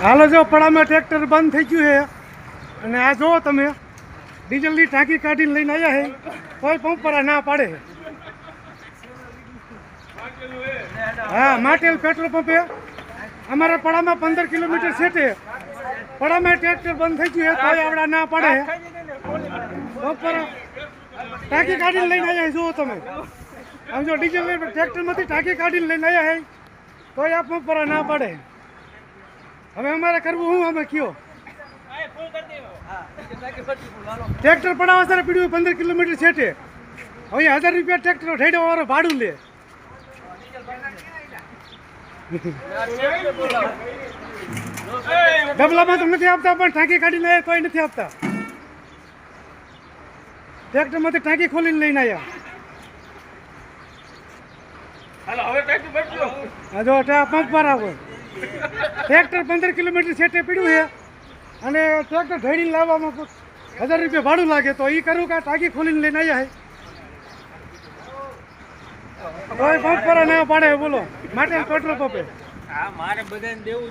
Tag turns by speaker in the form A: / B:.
A: હાલો જો પડામાં ટ્રેક્ટર બંધ થઈ ગયું છે અને આ જુઓ તમે ડીઝલની ટાંકી કાઢીને લઈને આવ્યા છે કોઈ પંપ પર ના પાડે. હા માટેલ પેટ્રોલ પંપે અમારા પડામાં 15 કિલોમીટર સેટે પડામાં ટ્રેક્ટર બંધ થઈ ગયું છે કોઈ આવડા ના પાડે. પંપ પર ટાંકી કાઢીને લઈને આવ્યા જુઓ તમે આમ જો ડીઝલ ટ્રેક્ટરમાંથી ટાંકી કાઢીને લઈને આવ્યા છે કોઈ આ પંપ પર ના પાડે. હવે અમારે કરવું શું અમે કયો ટ્રેક્ટર પડાવવા સર પીડ્યું 15 કિલોમીટર છેટે હવે 1000 રૂપિયા ટ્રેક્ટર ઠેડવા વાળો ભાડું લે. ડબલામાં તો નથી આપતા પણ ટાંકી કાઢીને આવ્યા કોઈ નથી આપતા. ટ્રેક્ટરમાંથી ટાંકી ખોલીને લઈને આવ્યા. જો પંપ પર આવો ટ્રેક્ટર 15 કિલોમીટર છેટે પીડ્યું છે અને ટ્રેક્ટર ઢળીને લાવવામાં 1000 રૂપિયા ભાડું લાગે તો એ કરું કે ટાંકી ખોલીને લઈને આવ્યા છે કોઈ પંપ પર ના પાડે બોલો માટે પેટ્રોલ પંપે.
B: મારે બધાને દેવું